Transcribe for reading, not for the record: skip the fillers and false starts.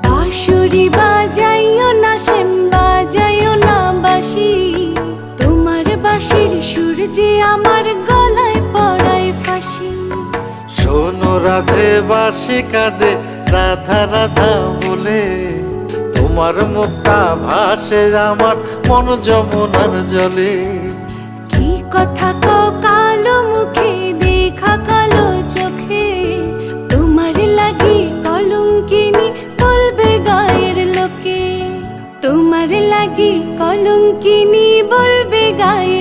বাঁশুরি বাজাইও না শ্যাম, বাজাইও না বাঁশি, তোমার বাঁশির সুর যে আমার গলায় পড়ায় ফাঁসি। শোনো রাধে বাঁশি কাঁদে রাধা রাধা বলে, তোমার মুখটা ভাসে আমার মন যমুনার জলে। কি কথা কও কালো মুখে, দেখা কালো চোখে, তোমার লাগি কলঙ্কিনী বলবে গায়ের লোকে, তোমার লাগি কলঙ্কিনী বলবে গায়ের